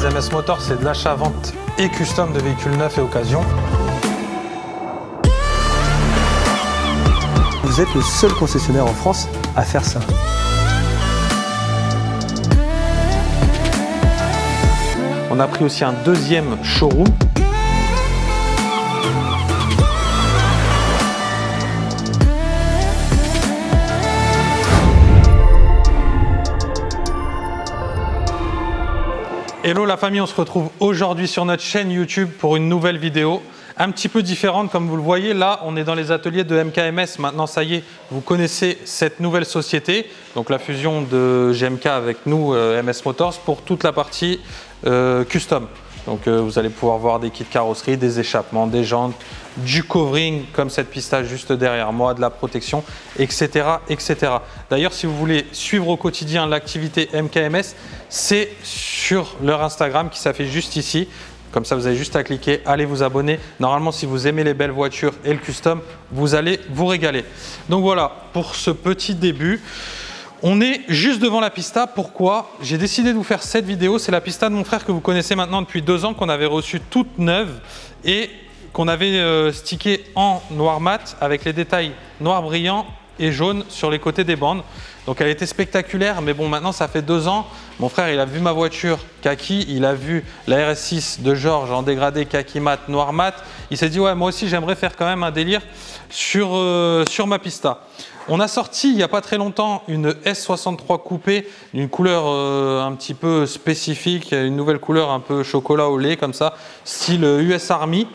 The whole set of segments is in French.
MS Motors, c'est de l'achat-vente et custom de véhicules neufs et occasion. Vous êtes le seul concessionnaire en France à faire ça. On a pris aussi un deuxième showroom. Hello la famille, on se retrouve aujourd'hui sur notre chaîne YouTube pour une nouvelle vidéo un petit peu différente. Comme vous le voyez là, on est dans les ateliers de MKMS. Maintenant ça y est, vous connaissez cette nouvelle société, donc la fusion de GMK avec nous, MS Motors, pour toute la partie custom. Donc vous allez pouvoir voir des kits carrosserie, des échappements, des jantes, du covering comme cette pista juste derrière moi, de la protection, etc. etc. D'ailleurs, si vous voulez suivre au quotidien l'activité MKMS, c'est sur leur Instagram qui s'affiche juste ici. Comme ça, vous avez juste à cliquer, allez vous abonner. Normalement, si vous aimez les belles voitures et le custom, vous allez vous régaler. Donc voilà, pour ce petit début. On est juste devant la pista. Pourquoi? J'ai décidé de vous faire cette vidéo. C'est la pista de mon frère que vous connaissez maintenant depuis 2 ans, qu'on avait reçue toute neuve et qu'on avait stické en noir mat avec les détails noir brillant et jaune sur les côtés des bandes. Donc elle était spectaculaire, mais bon, maintenant ça fait 2 ans. Mon frère, il a vu ma voiture kaki, il a vu la RS6 de Georges en dégradé kaki mat, noir mat. Il s'est dit ouais, moi aussi j'aimerais faire quand même un délire sur ma pista. On a sorti il n'y a pas très longtemps une S63 coupée, d'une couleur un petit peu spécifique, une nouvelle couleur un peu chocolat au lait comme ça, style US Army.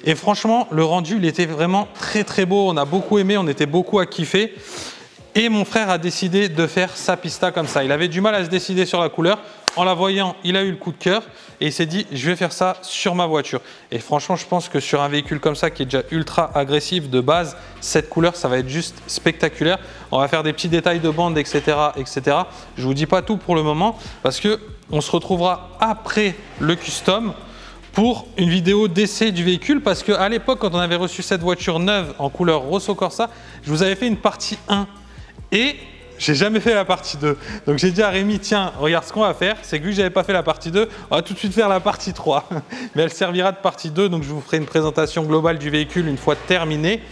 Et franchement, le rendu, il était vraiment très très beau. On a beaucoup aimé, on était beaucoup à kiffer. Et mon frère a décidé de faire sa pista comme ça. Il avait du mal à se décider sur la couleur. En la voyant, il a eu le coup de cœur et il s'est dit je vais faire ça sur ma voiture. Et franchement, je pense que sur un véhicule comme ça qui est déjà ultra agressif de base, cette couleur, ça va être juste spectaculaire. On va faire des petits détails de bande, etc. etc. Je vous dis pas tout pour le moment parce que on se retrouvera après le custom pour une vidéo d'essai du véhicule, parce qu'à l'époque, quand on avait reçu cette voiture neuve en couleur Rosso Corsa, je vous avais fait une partie 1 et j'ai jamais fait la partie 2. Donc j'ai dit à Rémi, tiens, regarde ce qu'on va faire, c'est que vu que j'avais pas fait la partie 2, on va tout de suite faire la partie 3. Mais elle servira de partie 2, donc je vous ferai une présentation globale du véhicule une fois terminée.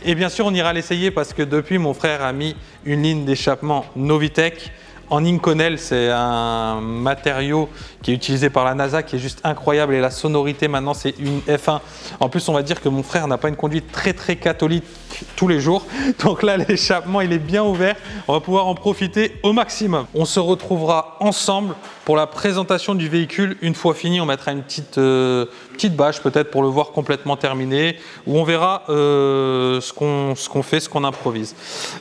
Et bien sûr, on ira l'essayer parce que depuis, mon frère a mis une ligne d'échappement Novitec en Inconel. C'est un matériau qui est utilisé par la NASA, qui est juste incroyable, et la sonorité maintenant c'est une F1. En plus, on va dire que mon frère n'a pas une conduite très catholique tous les jours, donc là l'échappement il est bien ouvert, on va pouvoir en profiter au maximum. On se retrouvera ensemble pour la présentation du véhicule. Une fois fini, on mettra une petite bâche peut-être pour le voir complètement terminé, où on verra ce qu'on fait, ce qu'on improvise.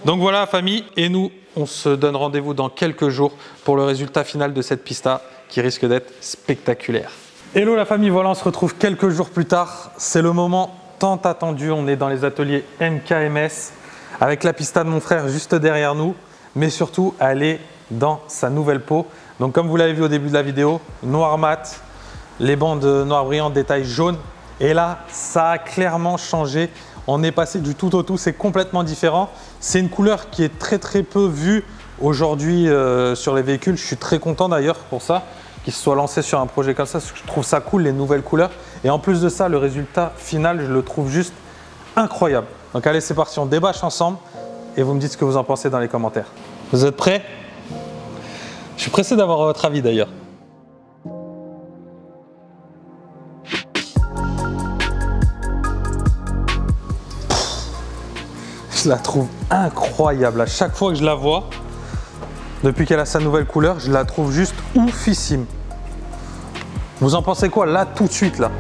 Donc voilà famille, et nous on se donne rendez-vous dans quelques jours pour le résultat final de cette pista qui risque d'être spectaculaire. Hello la famille, voilà, on se retrouve quelques jours plus tard. C'est le moment tant attendu. On est dans les ateliers MKMS avec la pista de mon frère juste derrière nous, mais surtout elle est dans sa nouvelle peau. Donc comme vous l'avez vu au début de la vidéo, noir mat, les bandes noir brillant, détail jaune, et là ça a clairement changé. On est passé du tout au tout, c'est complètement différent. C'est une couleur qui est très peu vue aujourd'hui sur les véhicules. Je suis très content d'ailleurs pour ça, qu'il se soit lancé sur un projet comme ça, parce que je trouve ça cool, les nouvelles couleurs. Et en plus de ça, le résultat final, je le trouve juste incroyable. Donc allez, c'est parti, on débâche ensemble et vous me dites ce que vous en pensez dans les commentaires. Vous êtes prêts? Je suis pressé d'avoir votre avis d'ailleurs. Je la trouve incroyable. À chaque fois que je la vois, depuis qu'elle a sa nouvelle couleur, je la trouve juste oufissime. Vous en pensez quoi là, tout de suite là?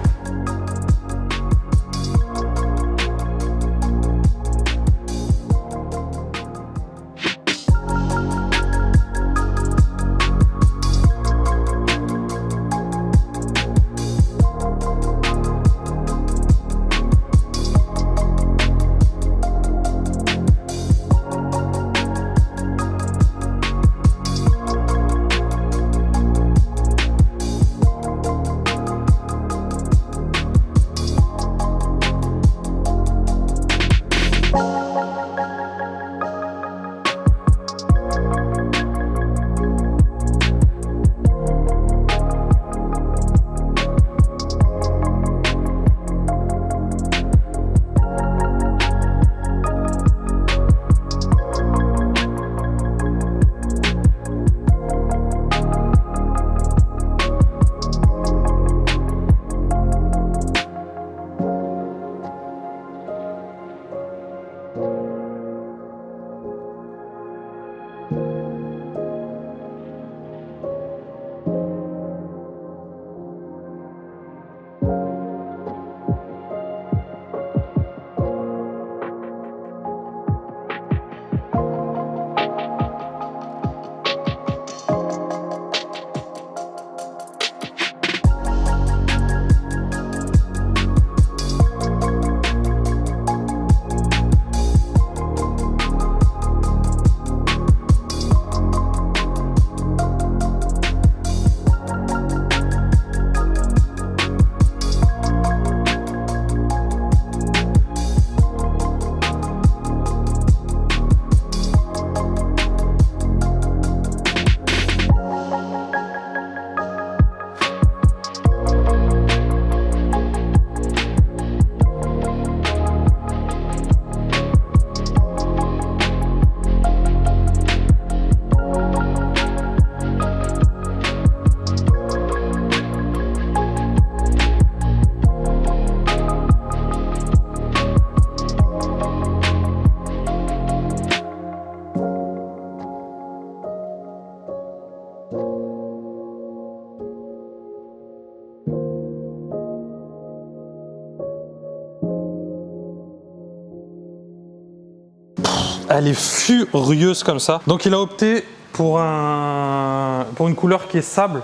Elle est furieuse comme ça. Donc il a opté pour une couleur qui est sable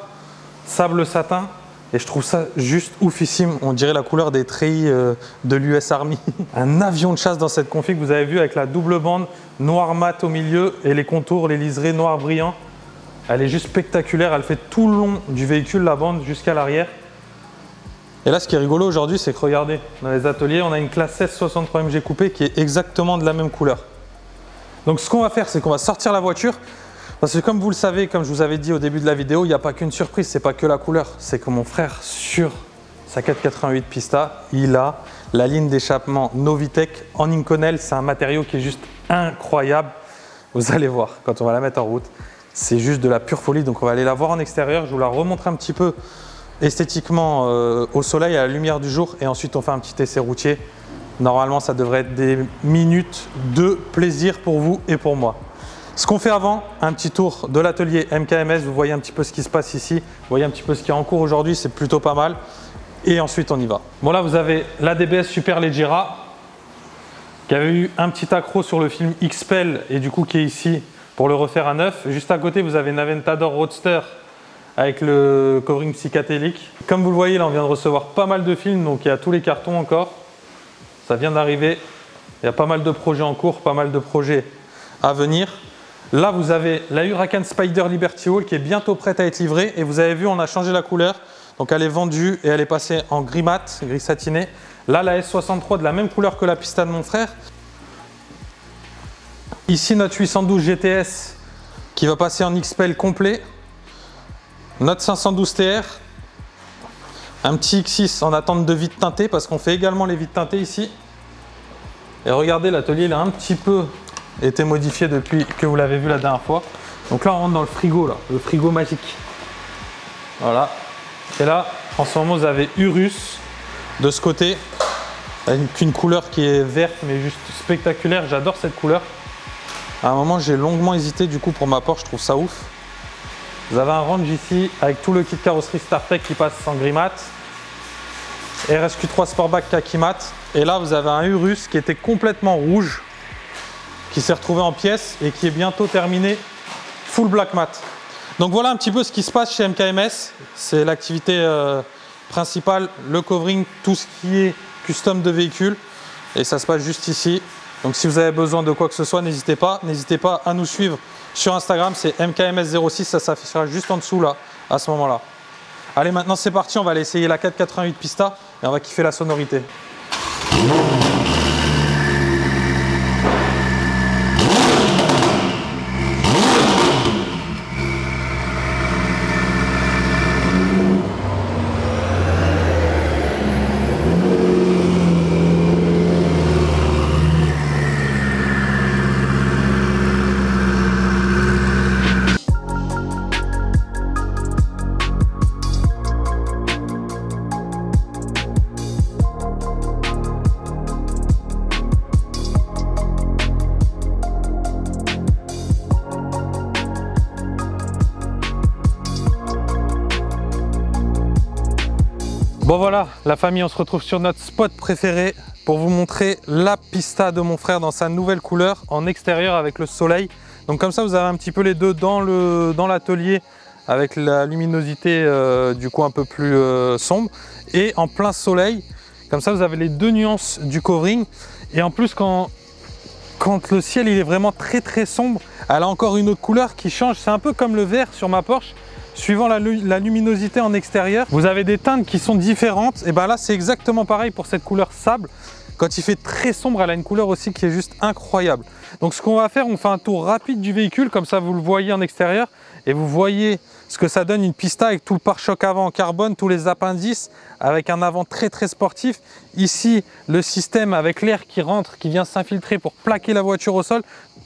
satin. Et je trouve ça juste oufissime. On dirait la couleur des treillis de l'US Army. Un avion de chasse dans cette config, vous avez vu, avec la double bande noir mat au milieu et les contours, les liserés noirs brillants. Elle est juste spectaculaire. Elle fait tout le long du véhicule, la bande, jusqu'à l'arrière. Et là, ce qui est rigolo aujourd'hui, c'est que regardez, dans les ateliers, on a une classe S 63 MG coupé qui est exactement de la même couleur. Donc ce qu'on va faire, c'est qu'on va sortir la voiture. Parce que comme vous le savez, comme je vous avais dit au début de la vidéo, il n'y a pas qu'une surprise, c'est pas que la couleur. C'est que mon frère, sur sa 488 Pista, il a la ligne d'échappement Novitec en Inconel. C'est un matériau qui est juste incroyable. Vous allez voir quand on va la mettre en route. C'est juste de la pure folie. Donc on va aller la voir en extérieur. Je vous la remontre un petit peu esthétiquement au soleil, à la lumière du jour. Et ensuite, on fait un petit essai routier. Normalement, ça devrait être des minutes de plaisir pour vous et pour moi. Ce qu'on fait avant, un petit tour de l'atelier MKMS, vous voyez un petit peu ce qui se passe ici, vous voyez un petit peu ce qui est en cours aujourd'hui, c'est plutôt pas mal. Et ensuite on y va. Bon, là vous avez la DBS Superleggera qui avait eu un petit accro sur le film X-Pel et du coup qui est ici pour le refaire à neuf. Juste à côté vous avez une Aventador Roadster avec le covering psychédélique. Comme vous le voyez, là on vient de recevoir pas mal de films, donc il y a tous les cartons encore. Ça vient d'arriver, il y a pas mal de projets en cours, pas mal de projets à venir. Là, vous avez la Huracan Spider Liberty Hall qui est bientôt prête à être livrée. Et vous avez vu, on a changé la couleur. Donc, elle est vendue et elle est passée en gris mat, gris satiné. Là, la S63 de la même couleur que la Pista de mon frère. Ici, notre 812 GTS qui va passer en XPEL complet. Notre 512 TR. Un petit X6 en attente de vitres teintées parce qu'on fait également les vitres teintées ici. Et regardez, l'atelier, il a un petit peu été modifié depuis que vous l'avez vu la dernière fois. Donc là on rentre dans le frigo, là, le frigo magique. Voilà. Et là en ce moment vous avez Urus de ce côté avec une couleur qui est verte mais juste spectaculaire. J'adore cette couleur. À un moment j'ai longuement hésité du coup pour ma Porsche, je trouve ça ouf. Vous avez un range ici avec tout le kit carrosserie StarTech qui passe en gris mat. RSQ3 Sportback kaki mat. Et là vous avez un Urus qui était complètement rouge, qui s'est retrouvé en pièces et qui est bientôt terminé full black mat. Donc voilà un petit peu ce qui se passe chez MKMS. C'est l'activité principale, le covering, tout ce qui est custom de véhicules. Et ça se passe juste ici. Donc si vous avez besoin de quoi que ce soit, n'hésitez pas. N'hésitez pas à nous suivre sur Instagram, c'est MKMS06, ça s'affichera juste en dessous là, à ce moment-là. Allez, maintenant c'est parti, on va aller essayer la 488 Pista et on va kiffer la sonorité. Bon voilà, la famille, on se retrouve sur notre spot préféré pour vous montrer la Pista de mon frère dans sa nouvelle couleur en extérieur avec le soleil. Donc comme ça, vous avez un petit peu les deux dans l'atelier avec la luminosité du coup un peu plus sombre et en plein soleil. Comme ça, vous avez les deux nuances du covering. Et en plus, quand le ciel il est vraiment très sombre, elle a encore une autre couleur qui change. C'est un peu comme le vert sur ma Porsche. Suivant la luminosité en extérieur, vous avez des teintes qui sont différentes. Et bien là, c'est exactement pareil pour cette couleur sable. Quand il fait très sombre, elle a une couleur aussi qui est juste incroyable. Donc ce qu'on va faire, on fait un tour rapide du véhicule, comme ça vous le voyez en extérieur. Et vous voyez ce que ça donne une Pista avec tout le pare-choc avant en carbone, tous les appendices, avec un avant très sportif. Ici, le système avec l'air qui rentre, qui vient s'infiltrer pour plaquer la voiture au sol.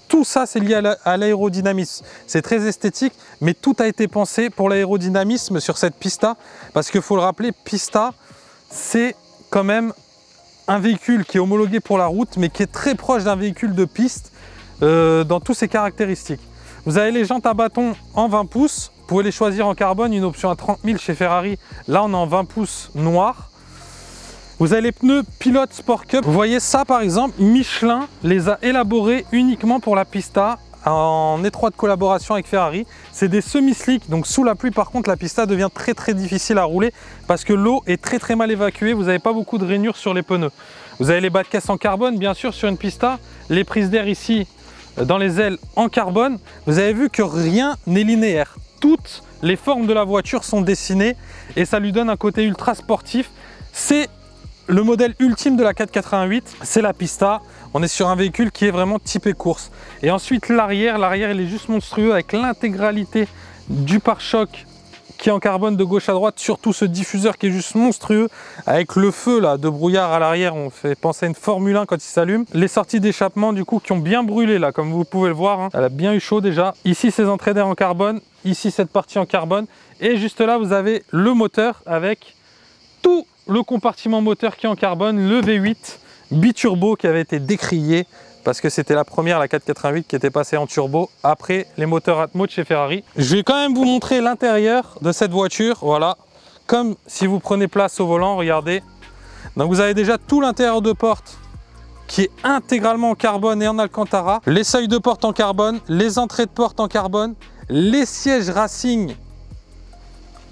Tout ça, c'est lié à l'aérodynamisme. C'est très esthétique, mais tout a été pensé pour l'aérodynamisme sur cette Pista. Parce qu'il faut le rappeler, Pista, c'est quand même un véhicule qui est homologué pour la route, mais qui est très proche d'un véhicule de piste dans toutes ses caractéristiques. Vous avez les jantes à bâton en 20 pouces. Vous pouvez les choisir en carbone, une option à 30 000 chez Ferrari. Là, on est en 20 pouces noir. Vous avez les pneus Pilote Sport Cup. Vous voyez ça par exemple, Michelin les a élaborés uniquement pour la pista en étroite collaboration avec Ferrari. C'est des semi-slick, donc sous la pluie par contre la pista devient très difficile à rouler parce que l'eau est très mal évacuée, vous n'avez pas beaucoup de rainures sur les pneus. Vous avez les bas de caisse en carbone bien sûr sur une pista, les prises d'air ici dans les ailes en carbone. Vous avez vu que rien n'est linéaire, toutes les formes de la voiture sont dessinées et ça lui donne un côté ultra sportif. C'est le modèle ultime de la 488, c'est la pista. On est sur un véhicule qui est vraiment typé course. Et ensuite l'arrière il est juste monstrueux avec l'intégralité du pare-choc qui est en carbone de gauche à droite, surtout ce diffuseur qui est juste monstrueux avec le feu là de brouillard à l'arrière, on fait penser à une Formule 1 quand il s'allume. Les sorties d'échappement du coup qui ont bien brûlé là, comme vous pouvez le voir, hein. Elle a bien eu chaud déjà. Ici ces entrées d'air en carbone, ici cette partie en carbone et juste là vous avez le moteur avec tout le compartiment moteur qui est en carbone, le V8 biturbo qui avait été décrié parce que c'était la première, la 488, qui était passée en turbo après les moteurs Atmo de chez Ferrari. Je vais quand même vous montrer l'intérieur de cette voiture, voilà, comme si vous prenez place au volant, regardez. Donc vous avez déjà tout l'intérieur de porte qui est intégralement en carbone et en alcantara, les seuils de porte en carbone, les entrées de porte en carbone, les sièges racing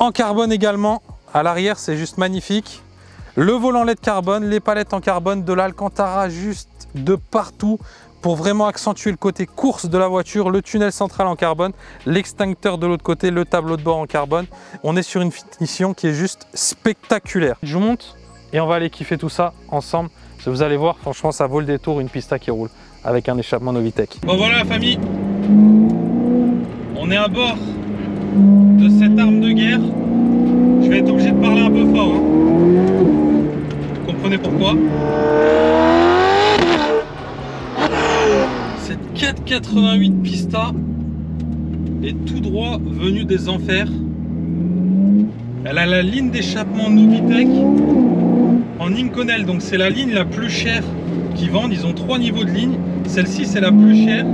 en carbone également. À l'arrière, c'est juste magnifique. Le volant LED carbone, les palettes en carbone, de l'alcantara juste de partout pour vraiment accentuer le côté course de la voiture, le tunnel central en carbone, l'extincteur de l'autre côté, le tableau de bord en carbone. On est sur une finition qui est juste spectaculaire. Je vous monte et on va aller kiffer tout ça ensemble. Vous allez voir, franchement, ça vaut le détour, une pista qui roule avec un échappement Novitec. Bon voilà la famille, on est à bord de cette arme de guerre. Je vais être obligé de parler un peu fort, hein. Vous comprenez pourquoi? Cette 488 pista est tout droit venue des enfers. Elle a la ligne d'échappement Novitec en Inconel, donc c'est la ligne la plus chère qu'ils vendent. Ils ont 3 niveaux de ligne, celle-ci c'est la plus chère.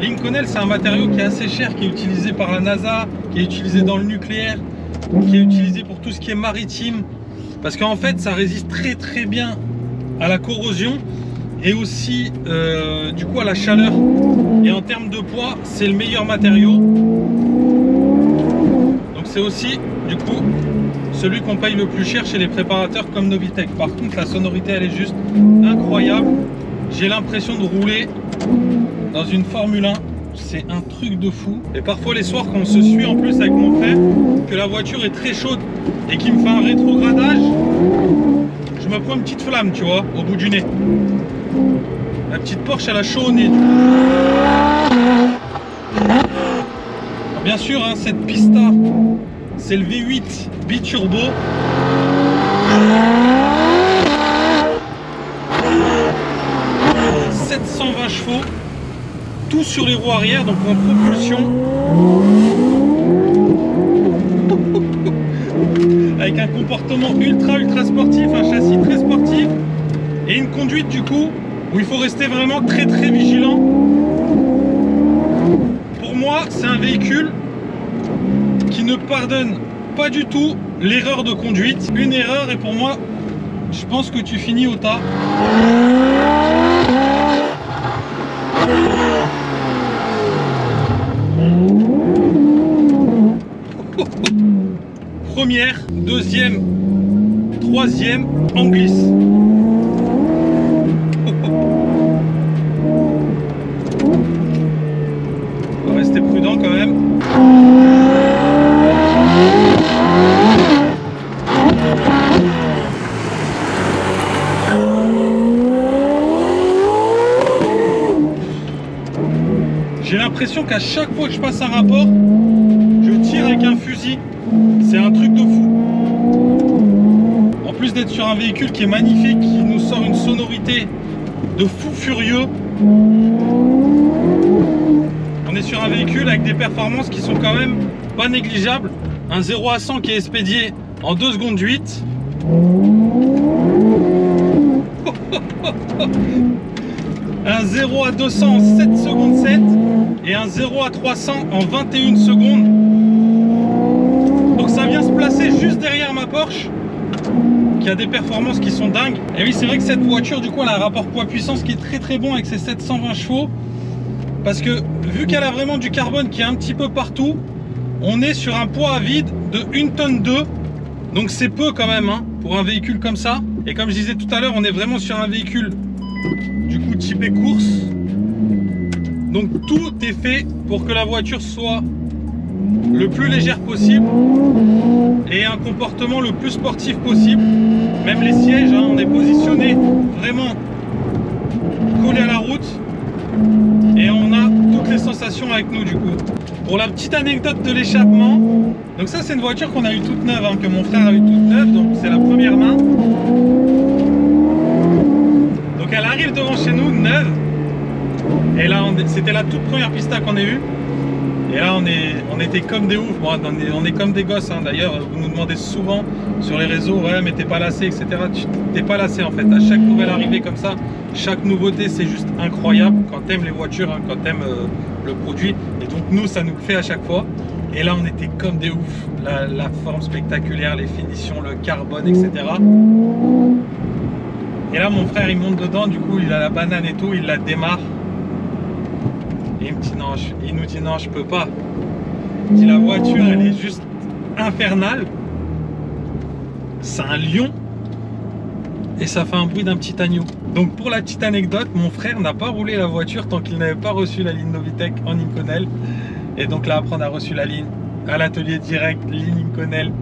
L'inconel, c'est un matériau qui est assez cher, qui est utilisé par la NASA, qui est utilisé dans le nucléaire, qui est utilisé pour tout ce qui est maritime, parce qu'en fait ça résiste très bien à la corrosion et aussi du coup à la chaleur, et en termes de poids c'est le meilleur matériau, donc c'est aussi du coup celui qu'on paye le plus cher chez les préparateurs comme Novitec. Par contre la sonorité elle est juste incroyable, j'ai l'impression de rouler dans une Formule 1, c'est un truc de fou. Et parfois les soirs quand on se suit en plus avec mon frère, que la voiture est très chaude et qu'il me fait un rétrogradage, je me prends une petite flamme, tu vois, au bout du nez. La petite Porsche elle a chaud au nez. Bien sûr, hein, cette pista, c'est le V8 biturbo. « 720 chevaux, tout sur les roues arrière, donc en propulsion, avec un comportement ultra sportif, un châssis très sportif et une conduite du coup où il faut rester vraiment très vigilant. Pour moi, c'est un véhicule qui ne pardonne pas du tout l'erreur de conduite. Une erreur et pour moi, je pense que tu finis au tas. Première, deuxième, troisième, en glisse. On va rester prudent quand même. J'ai l'impression qu'à chaque fois que je passe un rapport, je tire avec un fusil. C'est un truc de fou. En plus d'être sur un véhicule qui est magnifique, qui nous sort une sonorité de fou furieux, on est sur un véhicule avec des performances qui sont quand même pas négligeables. Un 0 à 100 qui est expédié en 2 secondes 8. Un 0 à 200 en 7 secondes 7 et un 0 à 300 en 21 secondes. Donc ça vient se placer juste derrière ma Porsche qui a des performances qui sont dingues. Et oui, c'est vrai que cette voiture, du coup, elle a un rapport poids-puissance qui est très bon avec ses 720 chevaux. Parce que vu qu'elle a vraiment du carbone qui est un petit peu partout, on est sur un poids à vide de 1 tonne 2. Donc c'est peu quand même hein, pour un véhicule comme ça. Et comme je disais tout à l'heure, on est vraiment sur un véhicule du coup typé course. Donc tout est fait pour que la voiture soit le plus légère possible et un comportement le plus sportif possible. Même les sièges, hein, on est positionné vraiment collé à la route et on a toutes les sensations avec nous du coup. Pour la petite anecdote de l'échappement, donc ça c'est une voiture qu'on a eu toute neuve, hein, que mon frère a eu toute neuve, donc c'est la première main. Donc elle arrive devant chez nous neuve. Et là c'était la toute première pista qu'on ait eue. Et là on était comme des oufs, bon, on est comme des gosses hein. D'ailleurs vous nous demandez souvent sur les réseaux, ouais mais t'es pas lassé etc. T'es pas lassé en fait, à chaque nouvelle arrivée comme ça, chaque nouveauté c'est juste incroyable quand t'aimes les voitures, hein, quand t'aimes le produit. Et donc nous ça nous fait à chaque fois. Et là on était comme des oufs, la forme spectaculaire, les finitions, le carbone etc. Et là mon frère il monte dedans, du coup il a la banane et tout, il la démarre. Et il me dit non, il nous dit non, je peux pas. Il dit la voiture elle est juste infernale. C'est un lion et ça fait un bruit d'un petit agneau. Donc pour la petite anecdote, mon frère n'a pas roulé la voiture tant qu'il n'avait pas reçu la ligne Novitec en Inconel. Et donc là après on a reçu la ligne à l'atelier direct, ligne Inconel.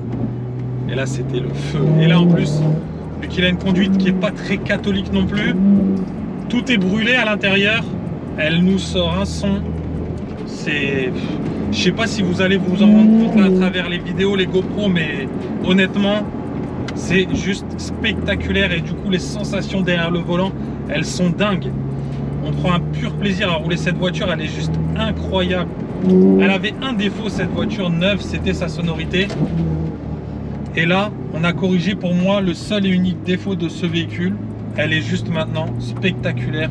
Et là c'était le feu. Et là en plus, vu qu'il a une conduite qui est pas très catholique non plus, tout est brûlé à l'intérieur. Elle nous sort un son, c'est... Je sais pas si vous allez vous en rendre compte là, à travers les vidéos, les GoPro, mais honnêtement, c'est juste spectaculaire. Et du coup, les sensations derrière le volant, elles sont dingues. On prend un pur plaisir à rouler cette voiture, elle est juste incroyable. Elle avait un défaut, cette voiture neuve, c'était sa sonorité. Et là, on a corrigé pour moi le seul et unique défaut de ce véhicule. Elle est juste maintenant spectaculaire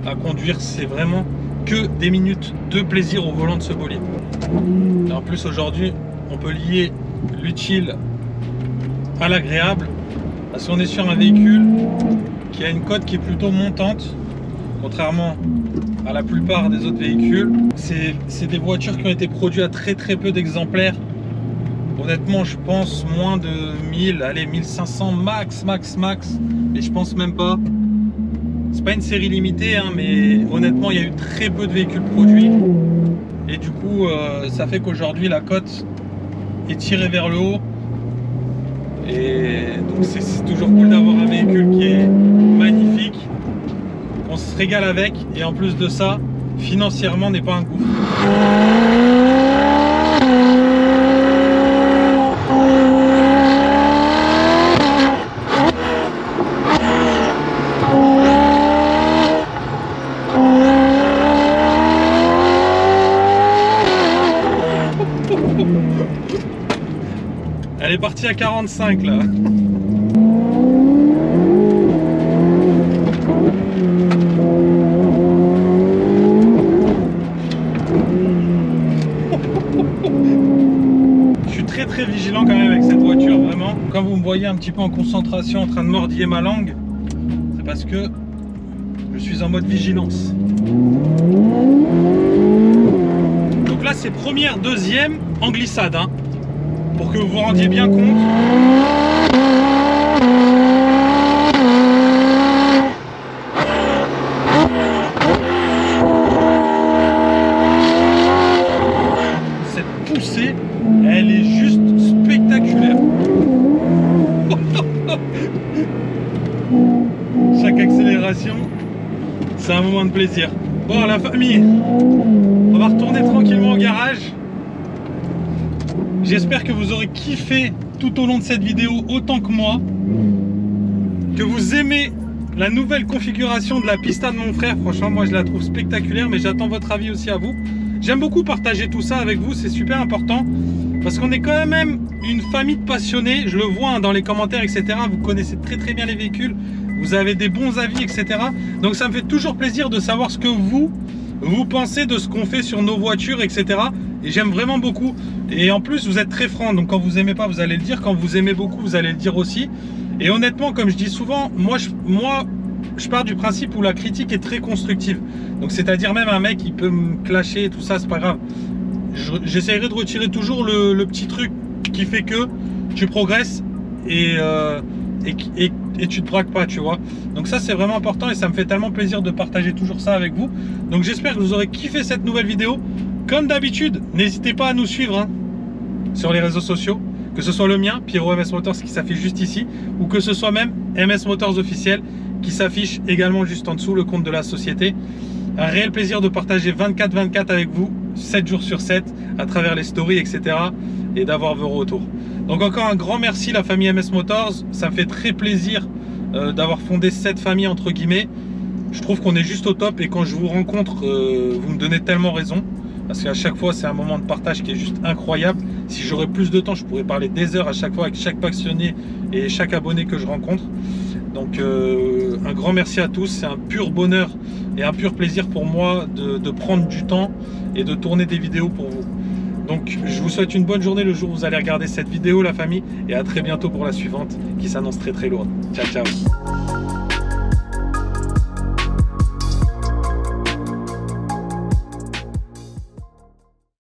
à conduire, c'est vraiment que des minutes de plaisir au volant de ce bolide. Et en plus aujourd'hui on peut lier l'utile à l'agréable parce qu'on est sur un véhicule qui a une cote qui est plutôt montante, contrairement à la plupart des autres véhicules. C'est des voitures qui ont été produites à très peu d'exemplaires. Honnêtement je pense moins de 1000, allez 1500 max, mais je pense même pas. C'est pas une série limitée, hein, mais honnêtement, il y a eu très peu de véhicules produits. Et du coup, ça fait qu'aujourd'hui, la cote est tirée vers le haut. Et donc, c'est toujours cool d'avoir un véhicule qui est magnifique, qu'on se régale avec. Et en plus de ça, financièrement, n'est pas un gouffre. Elle est partie à 45 là. Je suis très vigilant quand même avec cette voiture, vraiment. Quand vous me voyez un petit peu en concentration en train de mordiller ma langue, c'est parce que je suis en mode vigilance. Donc là c'est première, deuxième en glissade hein. Pour que vous vous rendiez bien compte. Cette poussée, elle est juste spectaculaire. Chaque accélération, c'est un moment de plaisir. Bon la famille, on va retourner tranquillement au garage. J'espère que vous aurez kiffé tout au long de cette vidéo autant que moi, que vous aimez la nouvelle configuration de la pista de mon frère. Franchement moi je la trouve spectaculaire, mais j'attends votre avis aussi à vous. J'aime beaucoup partager tout ça avec vous, c'est super important parce qu'on est quand même une famille de passionnés. Je le vois hein, dans les commentaires etc. Vous connaissez très bien les véhicules, vous avez des bons avis etc. Donc ça me fait toujours plaisir de savoir ce que vous pensez de ce qu'on fait sur nos voitures etc. Et j'aime vraiment beaucoup. Et en plus vous êtes très franc, donc quand vous aimez pas vous allez le dire, quand vous aimez beaucoup vous allez le dire aussi. Et honnêtement, comme je dis souvent, moi je pars du principe où la critique est très constructive. Donc c'est-à-dire même un mec qui peut me clasher, tout ça, c'est pas grave. J'essaierai de retirer toujours le petit truc qui fait que tu progresses et tu te braques pas, tu vois. Donc ça c'est vraiment important et ça me fait tellement plaisir de partager toujours ça avec vous. Donc j'espère que vous aurez kiffé cette nouvelle vidéo. Comme d'habitude, n'hésitez pas à nous suivre hein, sur les réseaux sociaux, que ce soit le mien, Pierrot MS Motors qui s'affiche juste ici, ou que ce soit même MS Motors officiel qui s'affiche également juste en dessous, le compte de la société. Un réel plaisir de partager 24/24 avec vous, 7 jours sur 7, à travers les stories, etc. et d'avoir vos retours. Donc encore un grand merci la famille MS Motors, ça me fait très plaisir d'avoir fondé cette famille entre guillemets. Je trouve qu'on est juste au top et quand je vous rencontre, vous me donnez tellement raison. Parce qu'à chaque fois, c'est un moment de partage qui est juste incroyable. Si j'aurais plus de temps, je pourrais parler des heures à chaque fois avec chaque passionné et chaque abonné que je rencontre. Donc un grand merci à tous, c'est un pur bonheur et un pur plaisir pour moi de prendre du temps et de tourner des vidéos pour vous. Donc je vous souhaite une bonne journée le jour où vous allez regarder cette vidéo la famille et à très bientôt pour la suivante qui s'annonce très très lourde. Ciao ciao.